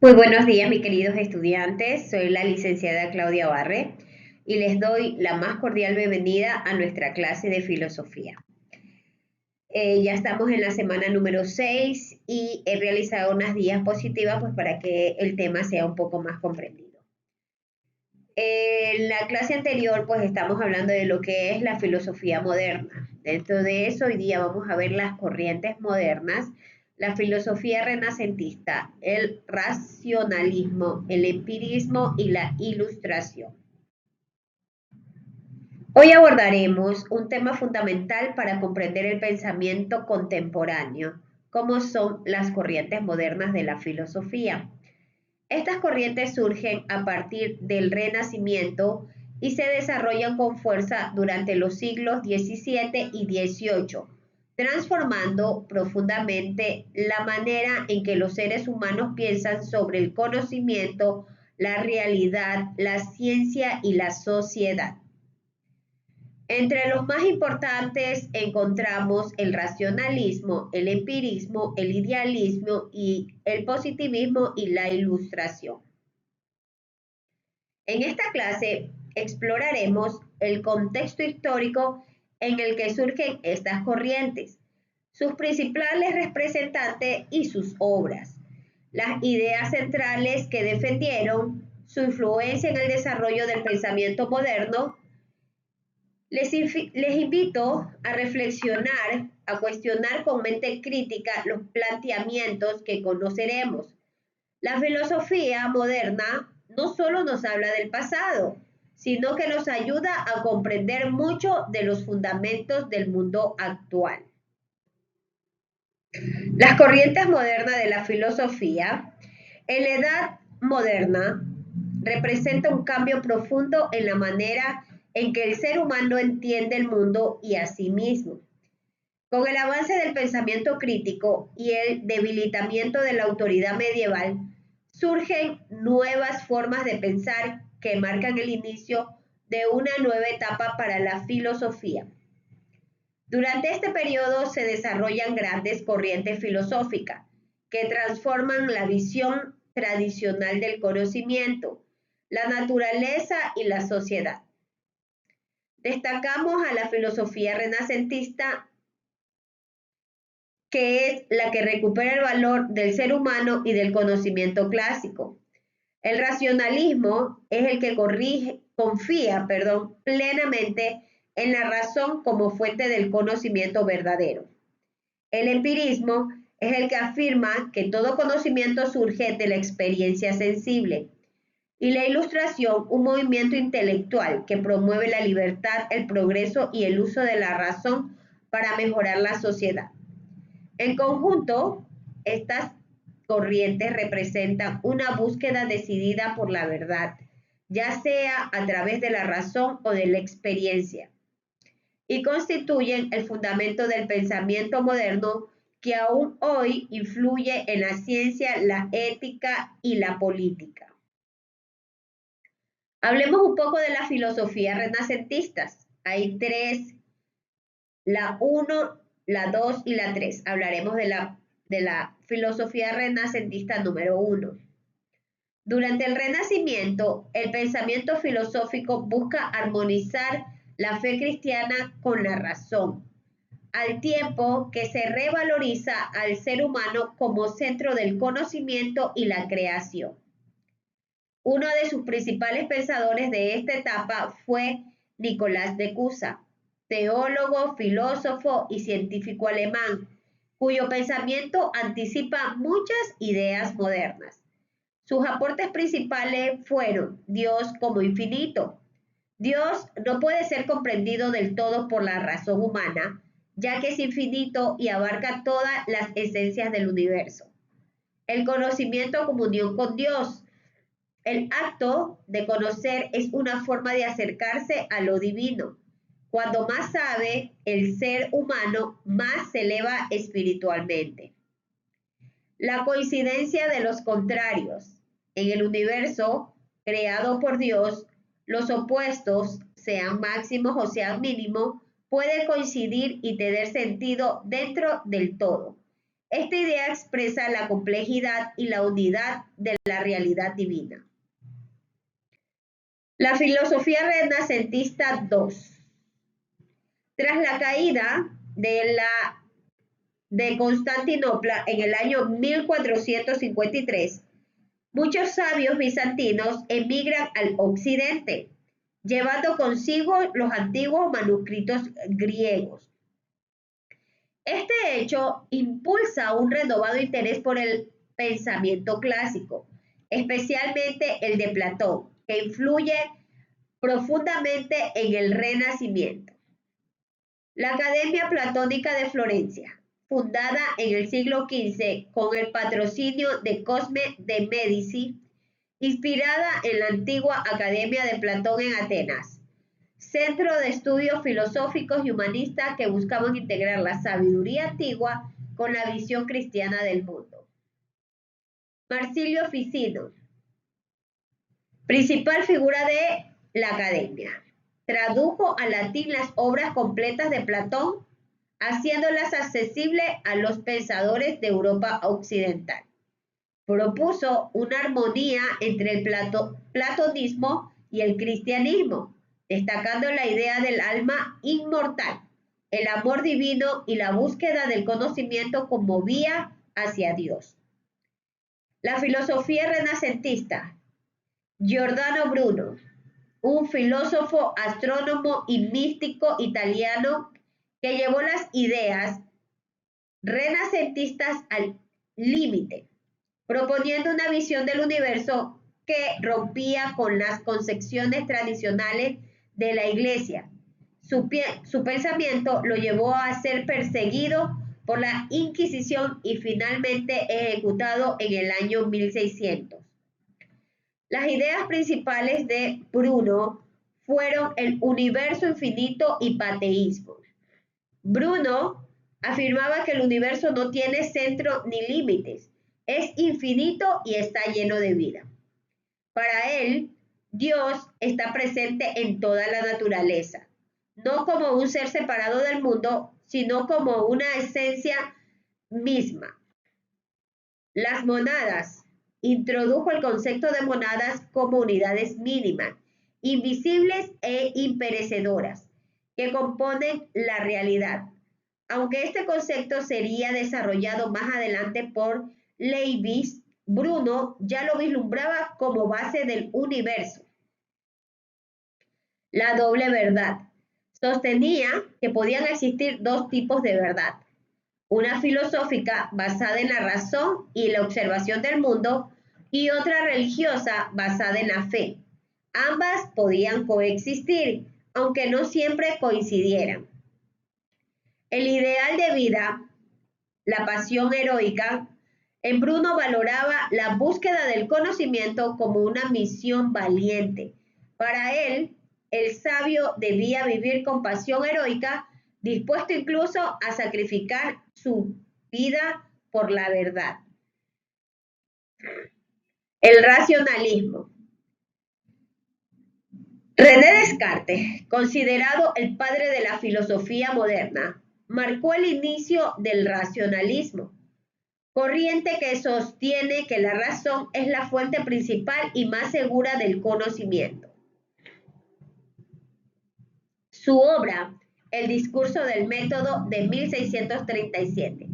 Muy buenos días, mis queridos estudiantes. Soy la licenciada Claudia Barre y les doy la más cordial bienvenida a nuestra clase de filosofía. Ya estamos en la semana número 6 y he realizado unas diapositivas pues, para que el tema sea un poco más comprendido. En la clase anterior pues estamos hablando de lo que es la filosofía moderna. Dentro de eso hoy día vamos a ver las corrientes modernas, la filosofía renacentista, el racionalismo, el empirismo y la ilustración. Hoy abordaremos un tema fundamental para comprender el pensamiento contemporáneo, como son las corrientes modernas de la filosofía. Estas corrientes surgen a partir del Renacimiento y se desarrollan con fuerza durante los siglos XVII y XVIII, transformando profundamente la manera en que los seres humanos piensan sobre el conocimiento, la realidad, la ciencia y la sociedad. Entre los más importantes encontramos el racionalismo, el empirismo, el idealismo y el positivismo y la ilustración. En esta clase exploraremos el contexto histórico en el que surgen estas corrientes, sus principales representantes y sus obras, las ideas centrales que defendieron, su influencia en el desarrollo del pensamiento moderno. Les invito a reflexionar, a cuestionar con mente crítica los planteamientos que conoceremos. La filosofía moderna no solo nos habla del pasado, sino que nos ayuda a comprender mucho de los fundamentos del mundo actual. Las corrientes modernas de la filosofía, en la edad moderna, representa un cambio profundo en la manera en que el ser humano entiende el mundo y a sí mismo. Con el avance del pensamiento crítico y el debilitamiento de la autoridad medieval, surgen nuevas formas de pensar que marcan el inicio de una nueva etapa para la filosofía. Durante este periodo se desarrollan grandes corrientes filosóficas que transforman la visión tradicional del conocimiento, la naturaleza y la sociedad. Destacamos a la filosofía renacentista, que es la que recupera el valor del ser humano y del conocimiento clásico. El racionalismo es el que confía plenamente en la razón como fuente del conocimiento verdadero. El empirismo es el que afirma que todo conocimiento surge de la experiencia sensible. Y la ilustración, un movimiento intelectual que promueve la libertad, el progreso y el uso de la razón para mejorar la sociedad. En conjunto, estas corrientes representan una búsqueda decidida por la verdad, ya sea a través de la razón o de la experiencia, y constituyen el fundamento del pensamiento moderno que aún hoy influye en la ciencia, la ética y la política. Hablemos un poco de la filosofía renacentistas. Hay tres, la 1, la 2 y la 3. Hablaremos de la filosofía renacentista número 1. Durante el Renacimiento, el pensamiento filosófico busca armonizar la fe cristiana con la razón, al tiempo que se revaloriza al ser humano como centro del conocimiento y la creación. Uno de sus principales pensadores de esta etapa fue Nicolás de Cusa, teólogo, filósofo y científico alemán, cuyo pensamiento anticipa muchas ideas modernas. Sus aportes principales fueron Dios como infinito. Dios no puede ser comprendido del todo por la razón humana, ya que es infinito y abarca todas las esencias del universo. El conocimiento como unión con Dios. El acto de conocer es una forma de acercarse a lo divino. Cuando más sabe el ser humano, más se eleva espiritualmente. La coincidencia de los contrarios. En el universo creado por Dios, los opuestos, sean máximos o sean mínimos, pueden coincidir y tener sentido dentro del todo. Esta idea expresa la complejidad y la unidad de la realidad divina. La filosofía renacentista 2. Tras la caída de Constantinopla en el año 1453, muchos sabios bizantinos emigran al occidente, llevando consigo los antiguos manuscritos griegos. Este hecho impulsa un renovado interés por el pensamiento clásico, especialmente el de Platón, que influye profundamente en el Renacimiento. La Academia Platónica de Florencia, fundada en el siglo XV con el patrocinio de Cosme de Medici, inspirada en la antigua Academia de Platón en Atenas, centro de estudios filosóficos y humanistas que buscaban integrar la sabiduría antigua con la visión cristiana del mundo. Marsilio Ficino, principal figura de la Academia, tradujo al latín las obras completas de Platón, haciéndolas accesibles a los pensadores de Europa occidental. Propuso una armonía entre el platonismo y el cristianismo, destacando la idea del alma inmortal, el amor divino y la búsqueda del conocimiento como vía hacia Dios. La filosofía renacentista. Giordano Bruno, un filósofo, astrónomo y místico italiano que llevó las ideas renacentistas al límite, proponiendo una visión del universo que rompía con las concepciones tradicionales de la Iglesia. Su pensamiento lo llevó a ser perseguido por la Inquisición y finalmente ejecutado en el año 1600. Las ideas principales de Bruno fueron el universo infinito y panteísmo. Bruno afirmaba que el universo no tiene centro ni límites, es infinito y está lleno de vida. Para él, Dios está presente en toda la naturaleza, no como un ser separado del mundo, sino como una esencia misma. Las monadas. Introdujo el concepto de monadas como unidades mínimas, invisibles e imperecedoras, que componen la realidad, aunque este concepto sería desarrollado más adelante por Leibniz. Bruno ya lo vislumbraba como base del universo. La doble verdad. Sostenía que podían existir dos tipos de verdad: una filosófica basada en la razón y la observación del mundo y otra religiosa basada en la fe. Ambas podían coexistir, aunque no siempre coincidieran. El ideal de vida, la pasión heroica. En Bruno valoraba la búsqueda del conocimiento como una misión valiente. Para él, el sabio debía vivir con pasión heroica, dispuesto incluso a sacrificar su vida por la verdad. El racionalismo. René Descartes, considerado el padre de la filosofía moderna, marcó el inicio del racionalismo, corriente que sostiene que la razón es la fuente principal y más segura del conocimiento. Su obra, El discurso del método, de 1637.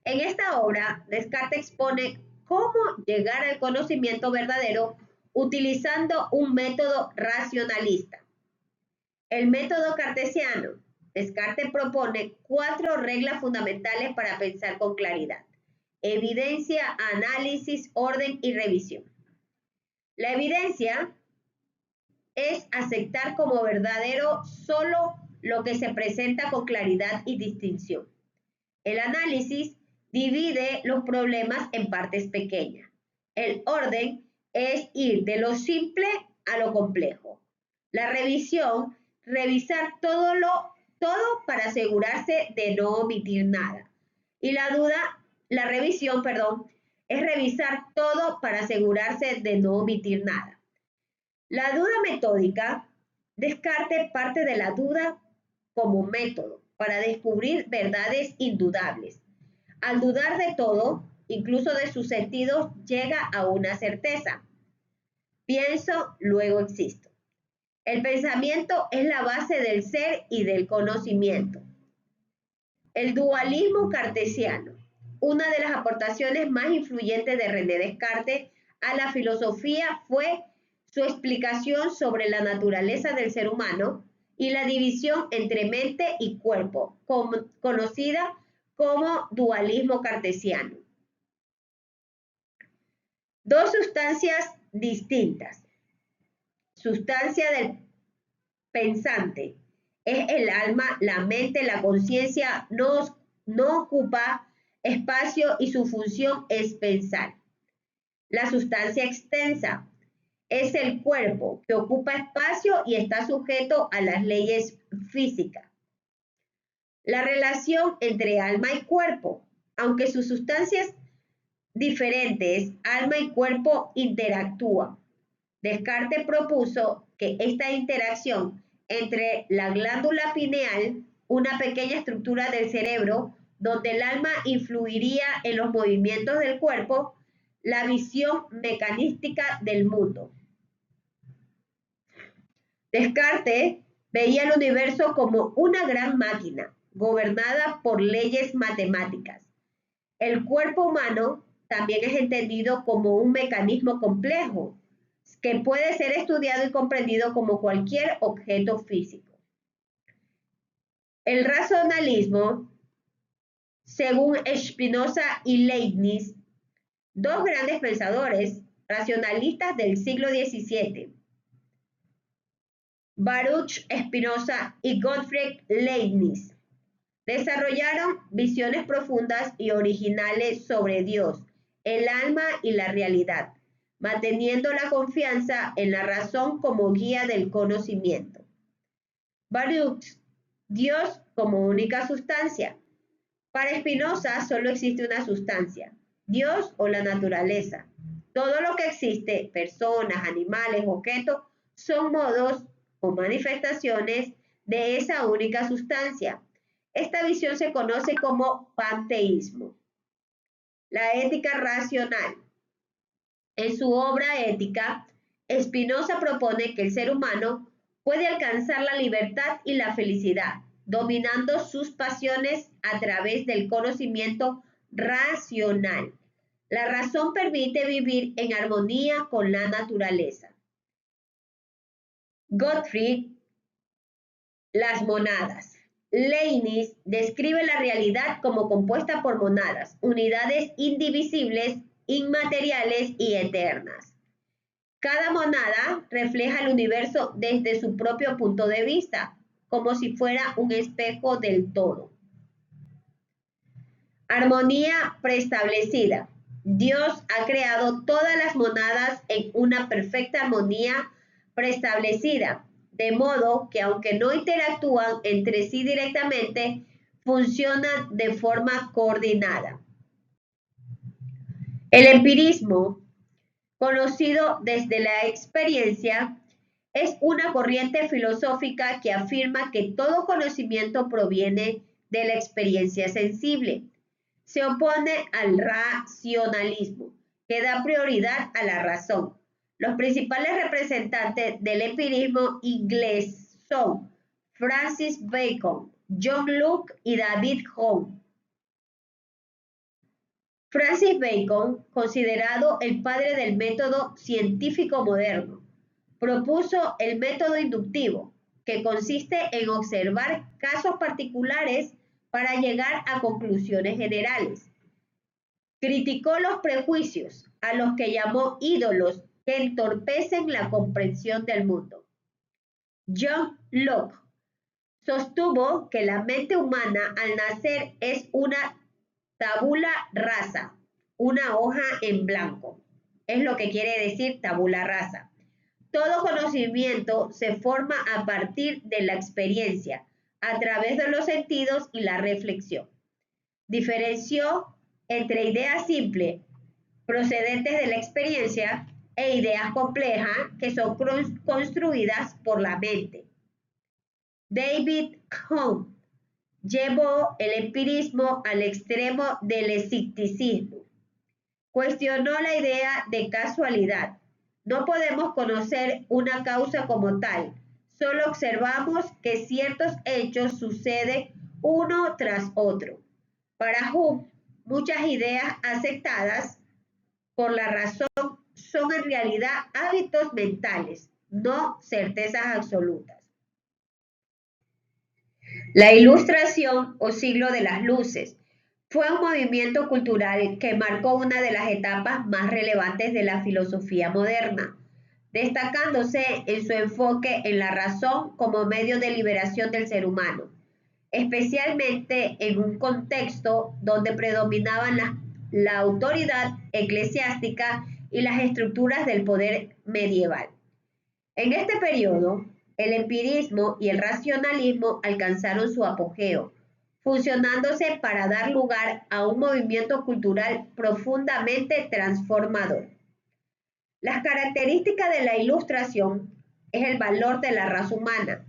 En esta obra, Descartes expone cómo llegar al conocimiento verdadero utilizando un método racionalista. El método cartesiano. Descartes propone 4 reglas fundamentales para pensar con claridad: evidencia, análisis, orden y revisión. La evidencia es aceptar como verdadero solo lo que se presenta con claridad y distinción. El análisis divide los problemas en partes pequeñas. El orden es ir de lo simple a lo complejo. La revisión, revisar todo para asegurarse de no omitir nada. Y la revisión, es revisar todo para asegurarse de no omitir nada. La duda metódica. Descartes parte de la duda como método para descubrir verdades indudables. Al dudar de todo, incluso de sus sentidos, llega a una certeza. Pienso, luego existo. El pensamiento es la base del ser y del conocimiento. El dualismo cartesiano. Una de las aportaciones más influyentes de René Descartes a la filosofía fue su explicación sobre la naturaleza del ser humano y la división entre mente y cuerpo, conocida como dualismo cartesiano. Dos sustancias distintas. Sustancia del pensante es el alma, la mente, la conciencia no ocupa espacio y su función es pensar. La sustancia extensa es el cuerpo que ocupa espacio y está sujeto a las leyes físicas. La relación entre alma y cuerpo, aunque sus sustancias diferentes, alma y cuerpo interactúan. Descartes propuso que esta interacción entre la glándula pineal, una pequeña estructura del cerebro donde el alma influiría en los movimientos del cuerpo, la visión mecanística del mundo. Descartes veía el universo como una gran máquina gobernada por leyes matemáticas. El cuerpo humano también es entendido como un mecanismo complejo que puede ser estudiado y comprendido como cualquier objeto físico. El racionalismo, según Spinoza y Leibniz, dos grandes pensadores racionalistas del siglo XVII, Baruch Spinoza y Gottfried Leibniz, desarrollaron visiones profundas y originales sobre Dios, el alma y la realidad, manteniendo la confianza en la razón como guía del conocimiento. Baruch, Dios como única sustancia. Para Spinoza solo existe una sustancia, Dios o la naturaleza. Todo lo que existe, personas, animales, objetos, son modos o manifestaciones de esa única sustancia. Esta visión se conoce como panteísmo. La ética racional. En su obra Ética, Spinoza propone que el ser humano puede alcanzar la libertad y la felicidad, dominando sus pasiones a través del conocimiento racional. La razón permite vivir en armonía con la naturaleza. Gottfried, las monadas. Leibniz describe la realidad como compuesta por monadas, unidades indivisibles, inmateriales y eternas. Cada monada refleja el universo desde su propio punto de vista, como si fuera un espejo del todo. Armonía preestablecida. Dios ha creado todas las monadas en una perfecta armonía preestablecida, de modo que aunque no interactúan entre sí directamente, funcionan de forma coordinada. El empirismo, conocido desde la experiencia, es una corriente filosófica que afirma que todo conocimiento proviene de la experiencia sensible. Se opone al racionalismo, que da prioridad a la razón. Los principales representantes del empirismo inglés son Francis Bacon, John Locke y David Hume. Francis Bacon, considerado el padre del método científico moderno, propuso el método inductivo, que consiste en observar casos particulares para llegar a conclusiones generales. Criticó los prejuicios, a los que llamó ídolos que entorpecen la comprensión del mundo. John Locke sostuvo que la mente humana al nacer es una tabula rasa, una hoja en blanco. Es lo que quiere decir tabula rasa. Todo conocimiento se forma a partir de la experiencia, a través de los sentidos y la reflexión. Diferenció entre ideas simples, procedentes de la experiencia, e ideas complejas que son construidas por la mente. David Hume llevó el empirismo al extremo del escepticismo. Cuestionó la idea de casualidad. No podemos conocer una causa como tal, solo observamos que ciertos hechos suceden uno tras otro. Para Hume, muchas ideas aceptadas por la razón son en realidad hábitos mentales, no certezas absolutas. La Ilustración o siglo de las luces fue un movimiento cultural que marcó una de las etapas más relevantes de la filosofía moderna, destacándose en su enfoque en la razón como medio de liberación del ser humano, especialmente en un contexto donde predominaban la autoridad eclesiástica y las estructuras del poder medieval. En este periodo, el empirismo y el racionalismo alcanzaron su apogeo, fusionándose para dar lugar a un movimiento cultural profundamente transformador. Las características de la Ilustración es el valor de la raza humana.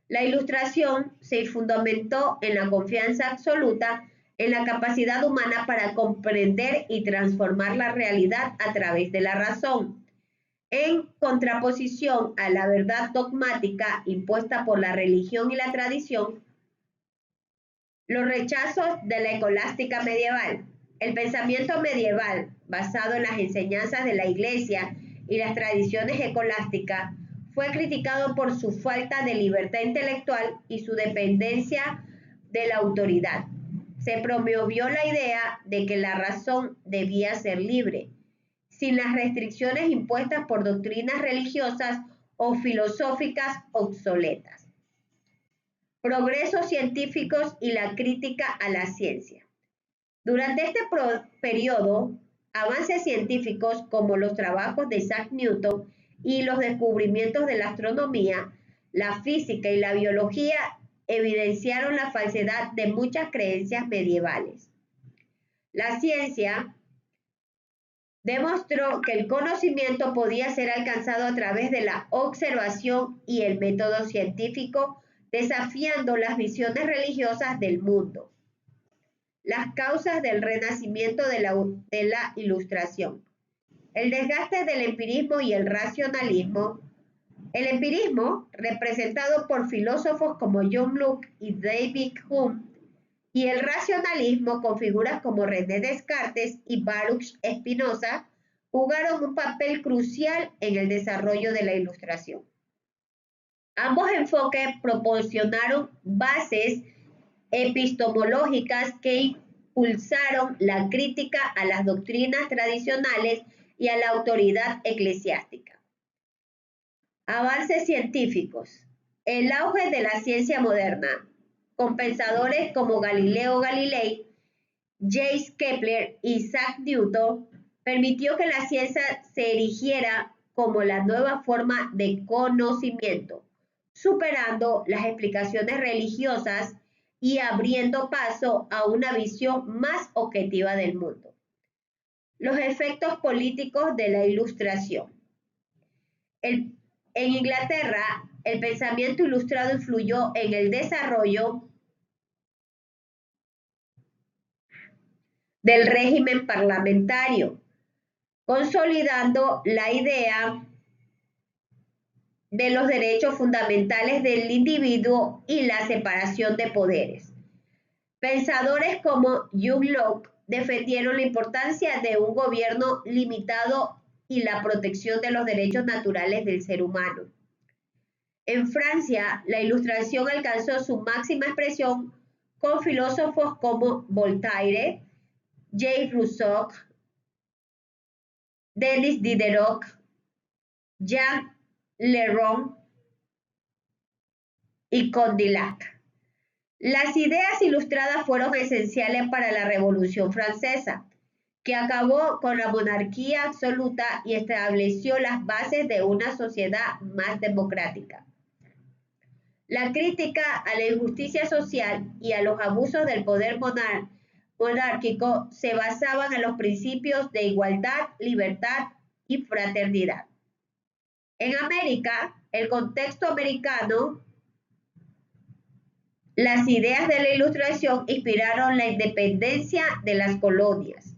La Ilustración se fundamentó en la confianza absoluta en la capacidad humana para comprender y transformar la realidad a través de la razón, en contraposición a la verdad dogmática impuesta por la religión y la tradición. Los rechazos de la escolástica medieval. El pensamiento medieval, basado en las enseñanzas de la Iglesia y las tradiciones escolásticas, fue criticado por su falta de libertad intelectual y su dependencia de la autoridad. Se promovió la idea de que la razón debía ser libre, sin las restricciones impuestas por doctrinas religiosas o filosóficas obsoletas. Progresos científicos y la crítica a la ciencia. Durante este periodo, avances científicos como los trabajos de Isaac Newton y los descubrimientos de la astronomía, la física y la biología evidenciaron la falsedad de muchas creencias medievales. La ciencia demostró que el conocimiento podía ser alcanzado a través de la observación y el método científico, desafiando las visiones religiosas del mundo. Las causas del renacimiento de la Ilustración. El desgaste del empirismo y el racionalismo. El empirismo, representado por filósofos como John Locke y David Hume, y el racionalismo con figuras como René Descartes y Baruch Spinoza, jugaron un papel crucial en el desarrollo de la Ilustración. Ambos enfoques proporcionaron bases epistemológicas que impulsaron la crítica a las doctrinas tradicionales y a la autoridad eclesiástica. Avances científicos. El auge de la ciencia moderna, con pensadores como Galileo Galilei, Jacques Kepler y Isaac Newton, permitió que la ciencia se erigiera como la nueva forma de conocimiento, superando las explicaciones religiosas y abriendo paso a una visión más objetiva del mundo. Los efectos políticos de la Ilustración. En Inglaterra, el pensamiento ilustrado influyó en el desarrollo del régimen parlamentario, consolidando la idea de los derechos fundamentales del individuo y la separación de poderes. Pensadores como John Locke defendieron la importancia de un gobierno limitado y la protección de los derechos naturales del ser humano. En Francia, la Ilustración alcanzó su máxima expresión con filósofos como Voltaire, Jacques Rousseau, Denis Diderot, Jean Le Rond y Condillac. Las ideas ilustradas fueron esenciales para la Revolución Francesa, que acabó con la monarquía absoluta y estableció las bases de una sociedad más democrática. La crítica a la injusticia social y a los abusos del poder monárquico se basaban en los principios de igualdad, libertad y fraternidad. En América, el contexto americano Las ideas de la Ilustración inspiraron la independencia de las colonias,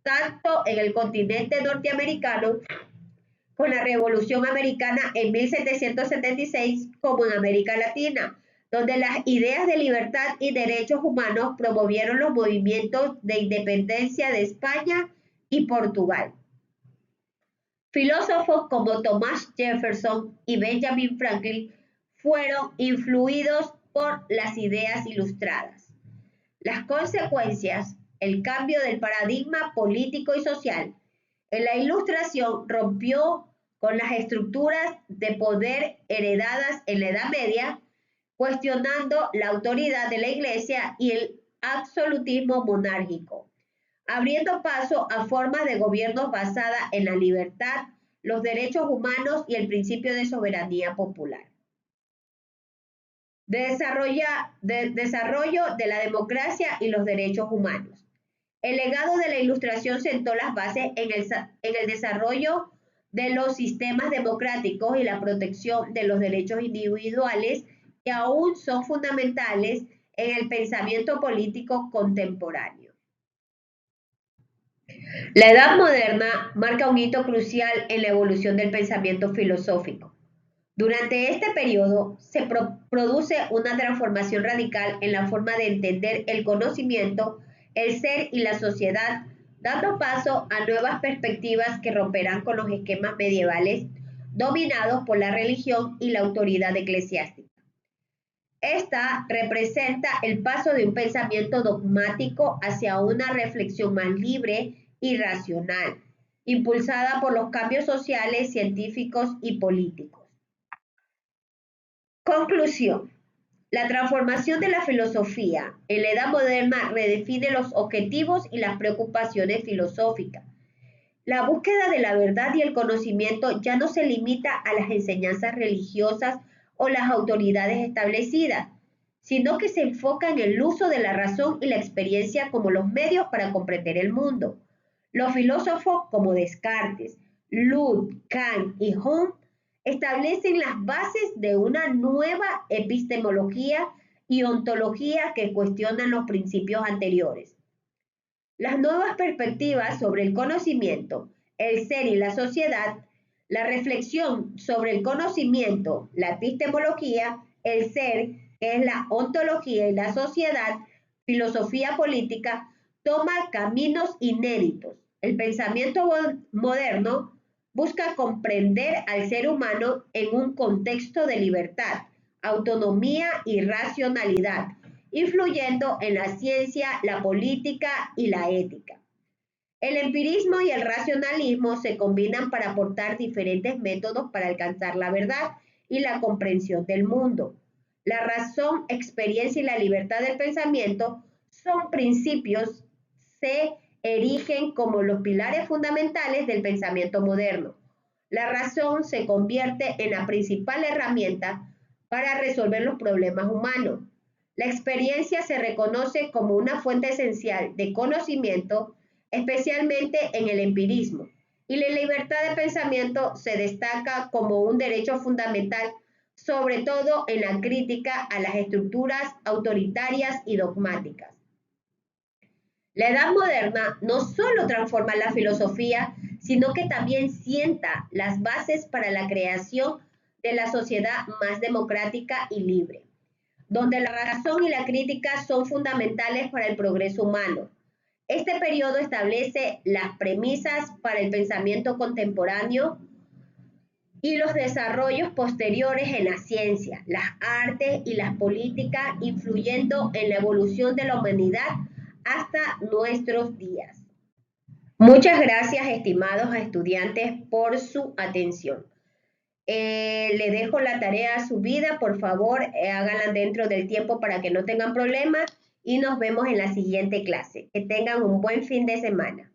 tanto en el continente norteamericano con la Revolución Americana en 1776 como en América Latina, donde las ideas de libertad y derechos humanos promovieron los movimientos de independencia de España y Portugal. Filósofos como Thomas Jefferson y Benjamin Franklin fueron influidos por las ideas ilustradas. Las consecuencias, el cambio del paradigma político y social en la Ilustración rompió con las estructuras de poder heredadas en la Edad Media, cuestionando la autoridad de la Iglesia y el absolutismo monárquico, abriendo paso a formas de gobierno basadas en la libertad, los derechos humanos y el principio de soberanía popular. Desarrollo de la democracia y los derechos humanos. El legado de la Ilustración sentó las bases en el desarrollo de los sistemas democráticos y la protección de los derechos individuales que aún son fundamentales en el pensamiento político contemporáneo. La Edad Moderna marca un hito crucial en la evolución del pensamiento filosófico. Durante este periodo se produce una transformación radical en la forma de entender el conocimiento, el ser y la sociedad, dando paso a nuevas perspectivas que romperán con los esquemas medievales dominados por la religión y la autoridad eclesiástica. Esta representa el paso de un pensamiento dogmático hacia una reflexión más libre y racional, impulsada por los cambios sociales, científicos y políticos. Conclusión. La transformación de la filosofía en la Edad Moderna redefine los objetivos y las preocupaciones filosóficas. La búsqueda de la verdad y el conocimiento ya no se limita a las enseñanzas religiosas o las autoridades establecidas, sino que se enfoca en el uso de la razón y la experiencia como los medios para comprender el mundo. Los filósofos como Descartes, Locke, Kant y Hume establecen las bases de una nueva epistemología y ontología que cuestionan los principios anteriores. Las nuevas perspectivas sobre el conocimiento, el ser y la sociedad, la reflexión sobre el conocimiento, la epistemología, el ser, que es la ontología y la sociedad, filosofía política, toma caminos inéditos. El pensamiento moderno busca comprender al ser humano en un contexto de libertad, autonomía y racionalidad, influyendo en la ciencia, la política y la ética. El empirismo y el racionalismo se combinan para aportar diferentes métodos para alcanzar la verdad y la comprensión del mundo. La razón, experiencia y la libertad del pensamiento son principios se erigen como los pilares fundamentales del pensamiento moderno. La razón se convierte en la principal herramienta para resolver los problemas humanos. La experiencia se reconoce como una fuente esencial de conocimiento, especialmente en el empirismo, y la libertad de pensamiento se destaca como un derecho fundamental, sobre todo en la crítica a las estructuras autoritarias y dogmáticas. La Edad Moderna no solo transforma la filosofía, sino que también sienta las bases para la creación de la sociedad más democrática y libre, donde la razón y la crítica son fundamentales para el progreso humano. Este periodo establece las premisas para el pensamiento contemporáneo y los desarrollos posteriores en la ciencia, las artes y las políticas, influyendo en la evolución de la humanidad hasta nuestros días. Muchas gracias, estimados estudiantes, por su atención. Le dejo la tarea subida, por favor, háganla dentro del tiempo para que no tengan problemas y nos vemos en la siguiente clase. Que tengan un buen fin de semana.